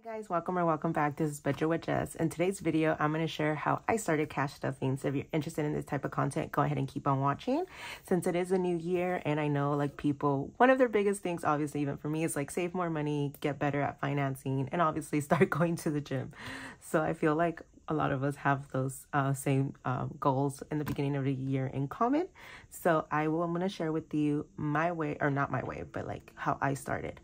Guys, welcome back. This is Budget with Jess. In today's video, I'm going to share how I started cash stuffing. So if you're interested in this type of content, go ahead and keep on watching. Since it is a new year and I know like people, one of their biggest things, obviously even for me, is like save more money, get better at financing, and obviously start going to the gym. So I feel like a lot of us have those same goals in the beginning of the year in common. So I'm going to share with you my way, or not my way, but like how I started.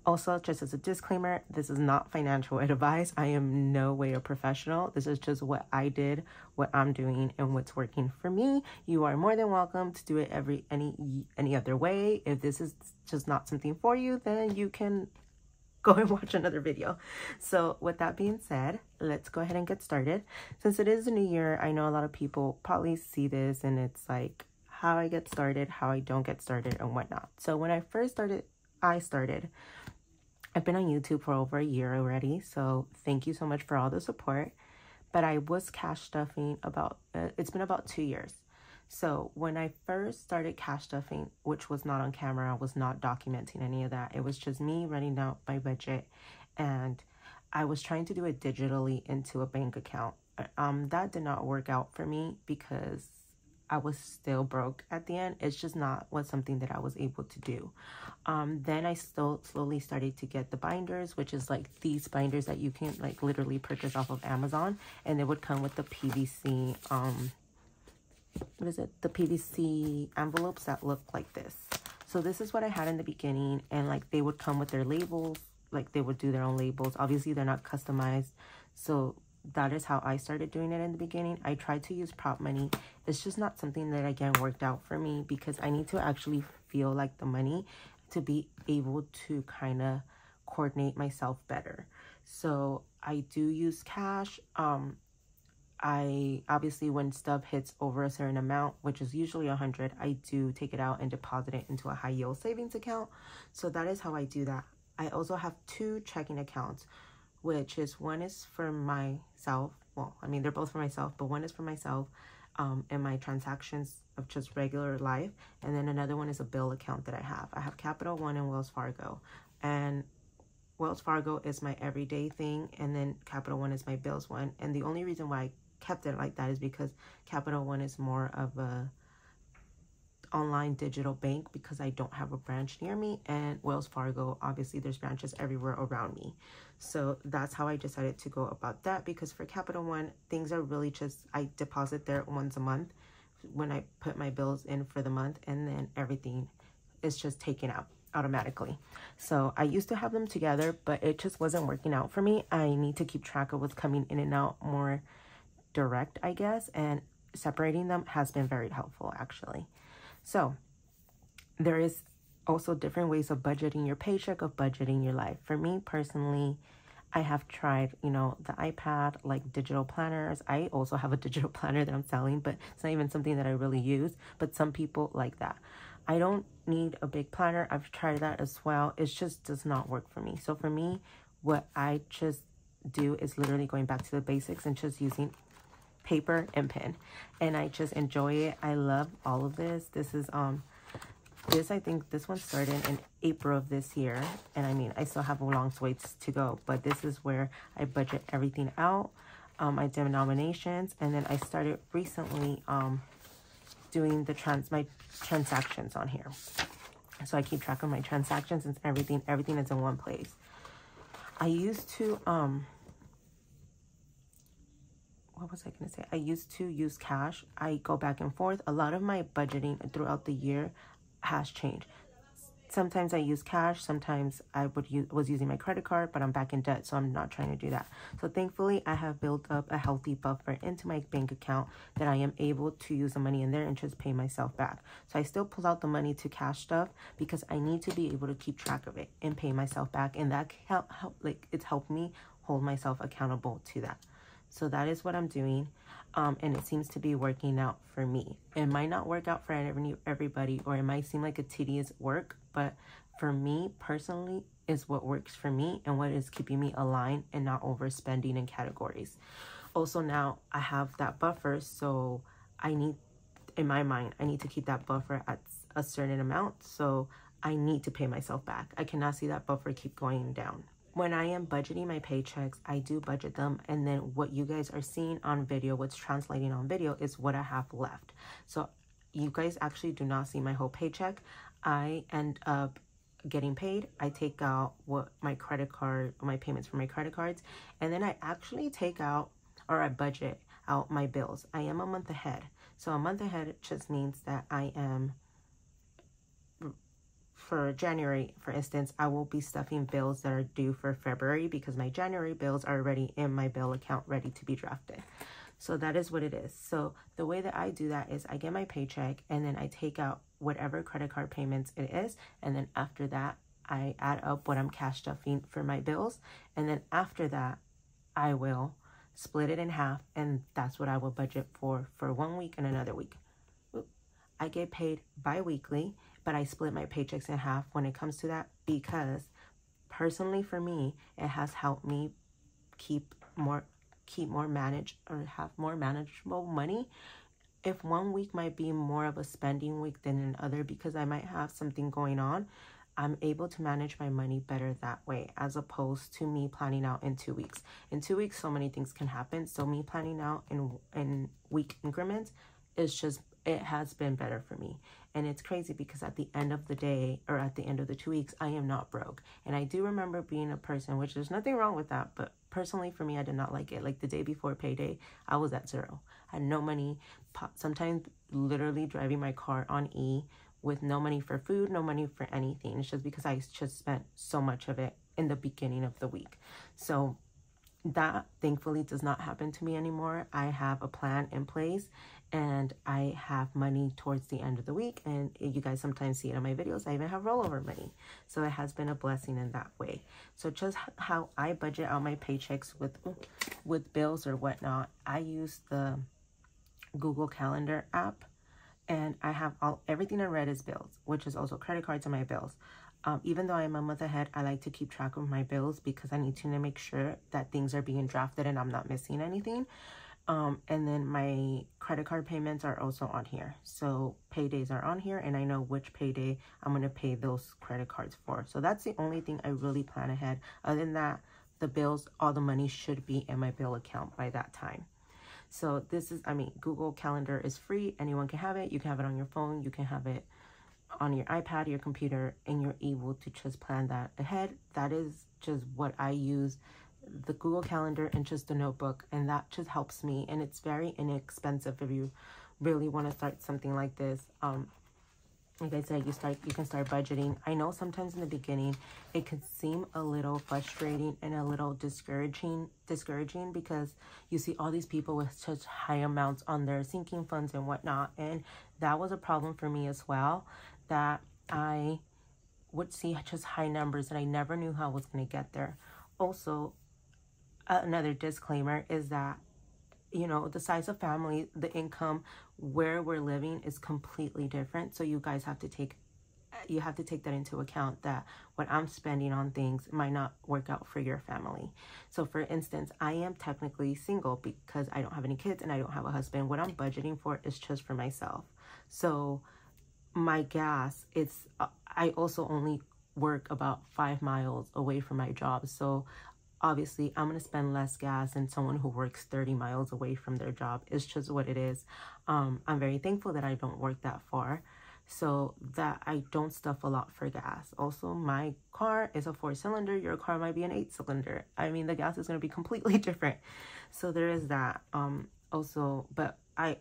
Also, just as a disclaimer, this is not financial advice. I am no way a professional. This is just what I did, what I'm doing, and what's working for me. You are more than welcome to do it any other way. If this is just not something for you, then you can go and watch another video. So with that being said, let's go ahead and get started. Since it is a new year, I know a lot of people probably see this and it's like how I get started, how I don't get started, and whatnot. So when I first started, I've been on YouTube for over a year already, so thank you so much for all the support. But I was cash stuffing it's been about 2 years. So when I first started cash stuffing, which was not on camera, I was not documenting any of that. It was just me running out my budget, and I was trying to do it digitally into a bank account. That did not work out for me because I was still broke at the end. It's just not something that I was able to do. Then I slowly started to get the binders, which is like these binders that you can like literally purchase off of Amazon, and they would come with the PVC the PVC envelopes that look like this. So this is what I had in the beginning, and like they would come with their labels, like they would do their own labels. Obviously they're not customized, so that is how I started doing it in the beginning. I tried to use prop money. It's just not something that again worked out for me because I need to actually feel like the money to be able to kind of coordinate myself better. So I do use cash. I obviously, when stuff hits over a certain amount, which is usually 100, I do take it out and deposit it into a high yield savings account. So that is how I do that. I also have 2 checking accounts, which is one is for myself. Well, I mean, they're both for myself, but one is for myself and my transactions of just regular life. And then another one is a bill account that I have. I have Capital One and Wells Fargo. And Wells Fargo is my everyday thing, and then Capital One is my bills one. And the only reason why I kept it like that is because Capital One is more of a online digital bank because I don't have a branch near me, and Wells Fargo, obviously there's branches everywhere around me. So that's how I decided to go about that, because for Capital One, things are really just, I deposit there once a month when I put my bills in for the month, and then everything is just taken out automatically. So I used to have them together, but it just wasn't working out for me. I need to keep track of what's coming in and out more direct, I guess, and separating them has been very helpful actually. So there is also different ways of budgeting your paycheck, of budgeting your life. For me personally, I have tried, you know, the iPad, like digital planners. I also have a digital planner that I'm selling, but it's not even something that I really use. But some people like that. I don't need a big planner. I've tried that as well. It just does not work for me. So for me, what I just do is literally going back to the basics and just using paper and pen, and I just enjoy it. I love all of this. This is I think this one started in April of this year, and I mean I still have a long ways to go, but this is where I budget everything out. I did denominations, and then I started recently doing my transactions on here, so I keep track of my transactions, and everything is in one place. I used to what was I going to say? I used to use cash. I go back and forth. A lot of my budgeting throughout the year has changed. Sometimes I use cash. Sometimes I was using my credit card, but I'm back in debt, so I'm not trying to do that. So thankfully, I have built up a healthy buffer into my bank account that I am able to use the money in there and just pay myself back. So I still pull out the money to cash stuff because I need to be able to keep track of it and pay myself back, and that it's helped me hold myself accountable to that. So that is what I'm doing, and it seems to be working out for me. It might not work out for everybody, or it might seem like a tedious work, but for me personally is what works for me and what is keeping me aligned and not overspending in categories. Also now I have that buffer, so in my mind, I need to keep that buffer at a certain amount, so I need to pay myself back. I cannot see that buffer keep going down. when I am budgeting my paychecks, I do budget them, and then what you guys are seeing on video, what's translating on video, is what I have left. So you guys actually do not see my whole paycheck. I end up getting paid. I take out what my credit card, my payments for my credit cards, and then I actually take out, or I budget out my bills. I am a month ahead. So a month ahead just means that I am, for January, for instance, I will be stuffing bills that are due for February because my January bills are already in my bill account ready to be drafted. So that is what it is. So the way that I do that is I get my paycheck and then I take out whatever credit card payments it is. And then after that, I add up what I'm cash stuffing for my bills. And then after that, I will split it in half. And that's what I will budget for 1 week and another week. I get paid bi-weekly, but I split my paychecks in half when it comes to that, because personally for me, it has helped me keep more managed, or have more manageable money. If 1 week might be more of a spending week than another because I might have something going on, I'm able to manage my money better that way, as opposed to me planning out in 2 weeks. In 2 weeks, so many things can happen. So me planning out in week increments is just, it has been better for me. And it's crazy because at the end of the day, or at the end of the 2 weeks, I am not broke. And I do remember being a person, which there's nothing wrong with that, but personally for me, I did not like it. Like the day before payday, I was at zero. I had no money, sometimes literally driving my car on E with no money for food, no money for anything. It's just because I just spent so much of it in the beginning of the week. So that thankfully does not happen to me anymore. I have a plan in place and I have money towards the end of the week, and you guys sometimes see it on my videos. I even have rollover money. So it has been a blessing in that way. So just how I budget out my paychecks with bills or whatnot, I use the Google Calendar app, and I have everything in red is bills, which is also credit cards and my bills. Even though I'm a month ahead, I like to keep track of my bills because I need to make sure that things are being drafted and I'm not missing anything. And then my credit card payments are also on here. So paydays are on here, and I know which payday I'm going to pay those credit cards for. So that's the only thing I really plan ahead. Other than that, the bills, all the money should be in my bill account by that time. So this is, Google Calendar is free. Anyone can have it. You can have it on your phone. You can have it on your iPad, your computer, and you're able to just plan that ahead. That is just what I use, the Google Calendar and just a notebook, and that just helps me, and it's very inexpensive if you really want to start something like this. Like I said, you can start budgeting. I know sometimes in the beginning it can seem a little frustrating and a little discouraging because you see all these people with such high amounts on their sinking funds and whatnot, and that was a problem for me as well, that I would see just high numbers and I never knew how I was going to get there. Also, another disclaimer is that, you know, the size of family, the income, where we're living is completely different. So you guys have to take that into account, that what I'm spending on things might not work out for your family. So for instance, I am technically single because I don't have any kids and I don't have a husband. What I'm budgeting for is just for myself. So my gas, I also only work about 5 miles away from my job. So obviously, I'm going to spend less gas than someone who works 30 miles away from their job. It's just what it is. I'm very thankful that I don't work that far, so that I don't stuff a lot for gas. Also, my car is a 4-cylinder. Your car might be an 8-cylinder. I mean, the gas is going to be completely different. So there is that. But I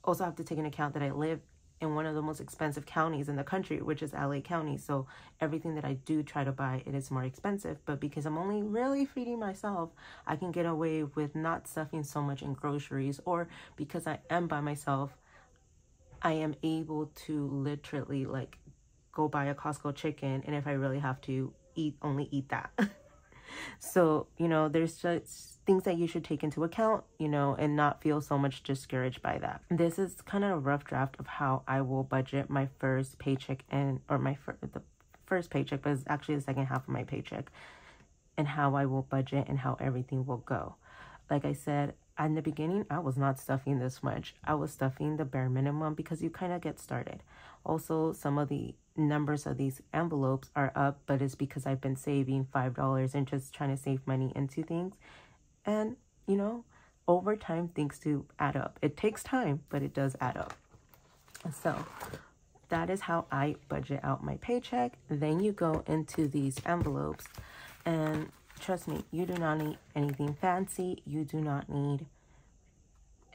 also have to take into account that I live in one of the most expensive counties in the country, which is LA County. So everything that I do try to buy, it is more expensive. But because I'm only really feeding myself, I can get away with not stuffing so much in groceries. Or because I am by myself, I am able to literally like go buy a Costco chicken, and if I really have to only eat that. So, you know, there's just things that you should take into account, you know, and not feel so much discouraged by that. This is kind of a rough draft of how I will budget my first paycheck, the first paycheck, but it's actually the second half of my paycheck, and how I will budget and how everything will go. Like I said, in the beginning, I was not stuffing this much. I was stuffing the bare minimum because you kind of get started. Also, some of the numbers of these envelopes are up, but it's because I've been saving $5 and just trying to save money into things. And, you know, over time, things do add up. It takes time, but it does add up. So that is how I budget out my paycheck. Then you go into these envelopes, and trust me, you do not need anything fancy. You do not need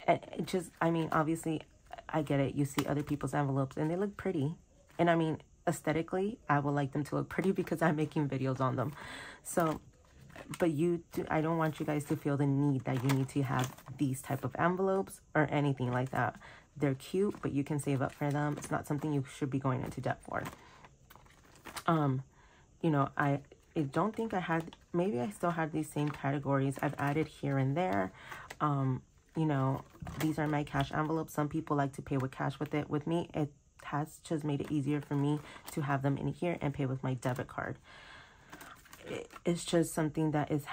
I mean, obviously, I get it. You see other people's envelopes and they look pretty. And I mean, aesthetically, I would like them to look pretty because I'm making videos on them. So, but I don't want you guys to feel the need that you need to have these type of envelopes or anything like that. They're cute, but you can save up for them. It's not something you should be going into debt for. You know, I don't think I had, maybe I still have these same categories. I've added here and there. You know, these are my cash envelopes. Some people like to pay with cash with it. With me, it has just made it easier for me to have them in here and pay with my debit card. It's just something that is,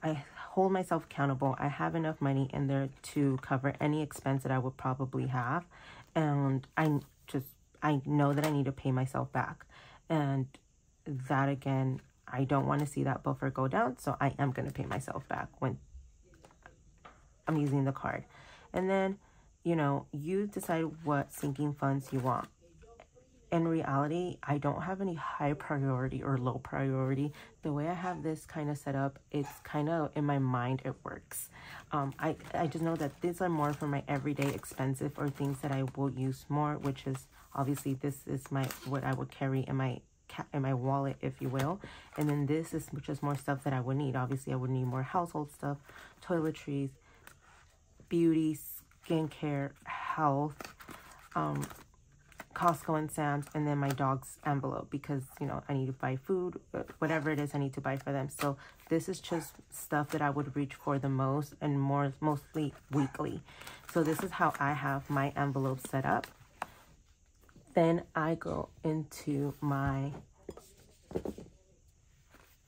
I hold myself accountable. I have enough money in there to cover any expense that I would probably have. And I know that I need to pay myself back. And that, again, I don't want to see that buffer go down. So I am going to pay myself back when I'm using the card. And then, you know, you decide what sinking funds you want. In reality, I don't have any high priority or low priority. The way I have this kind of set up, it's kind of in my mind, it works. I just know that these are more for my everyday expensive or things that I will use more, which is obviously this is what I would carry in my wallet, if you will. And then this is just more stuff that I would need. Obviously, I would need more household stuff, toiletries, beauty, skincare, health, Costco and Sam's, and then my dog's envelope because, you know, I need to buy food, whatever it is I need to buy for them. So this is just stuff that I would reach for the most and mostly weekly. So this is how I have my envelope set up. Then I go into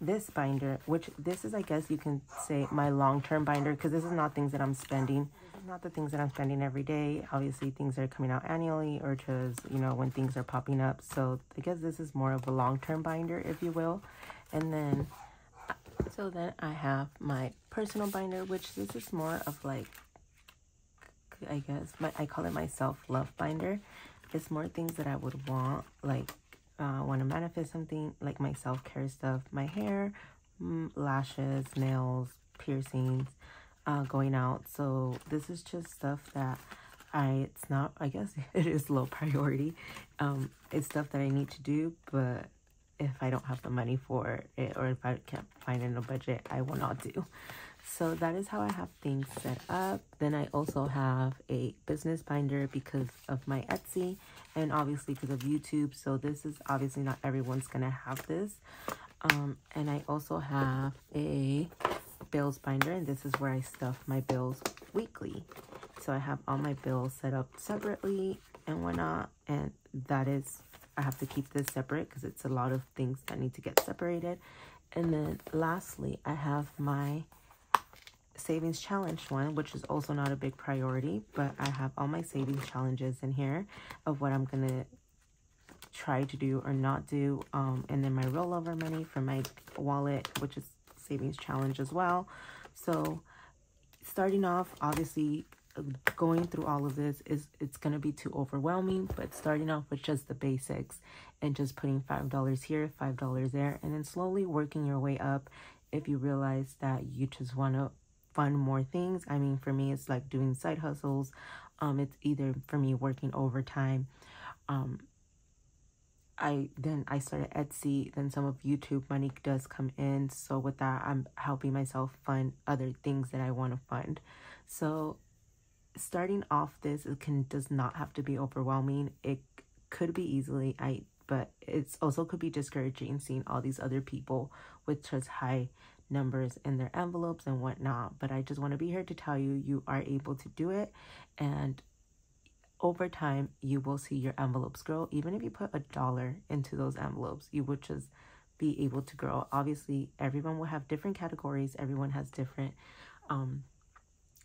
this binder, which this is, I guess you can say, my long-term binder, because this is not things that I'm spending. Not the things that I'm spending every day. Obviously, things are coming out annually or just, you know, when things are popping up. So I guess this is more of a long-term binder, if you will. And then, so then I have my personal binder, which this is more of like, I guess, I call it my self-love binder. It's more things that I would want, like, want to manifest something, like my self-care stuff, my hair, lashes, nails, piercings, going out. So this is just stuff that it's not, I guess it is low priority. It's stuff that I need to do, but if I don't have the money for it, or if I can't find it in a budget, I will not do. So that is how I have things set up. Then I also have a business binder because of my Etsy and obviously because of YouTube. So this is obviously not everyone's gonna have this. And I also have a bills binder, and this is where I stuff my bills weekly. So I have all my bills set up separately and whatnot, and that is, I have to keep this separate because it's a lot of things that need to get separated. And then lastly, I have my savings challenge one, which is also not a big priority, but I have all my savings challenges in here of what I'm gonna try to do or not do. And then my rollover money for my wallet, which is savings challenge as well. So starting off, obviously going through all of this it's going to be too overwhelming, but starting off with just the basics and just putting $5 here, $5 there, and then slowly working your way up if you realize that you just want to fund more things. I mean, for me, it's like doing side hustles. It's either for me working overtime. I started Etsy, then some of YouTube money does come in. So with that, I'm helping myself fund other things that I want to fund. So starting off this, does not have to be overwhelming. It could be easily, but it's also could be discouraging seeing all these other people with just high numbers in their envelopes and whatnot. But I just want to be here to tell you, you are able to do it, and over time you will see your envelopes grow. Even if you put $1 into those envelopes, you would just be able to grow. Obviously, everyone will have different categories. Everyone has different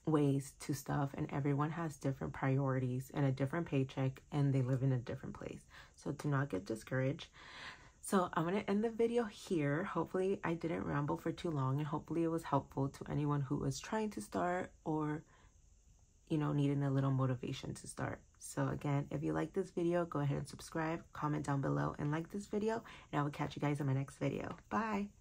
ways to stuff, and everyone has different priorities and a different paycheck, and they live in a different place. So do not get discouraged. So I'm going to end the video here. Hopefully I didn't ramble for too long, and hopefully it was helpful to anyone who was trying to start or, you know, needing a little motivation to start. So again, if you like this video, go ahead and subscribe, comment down below, and like this video, and I will catch you guys in my next video. Bye.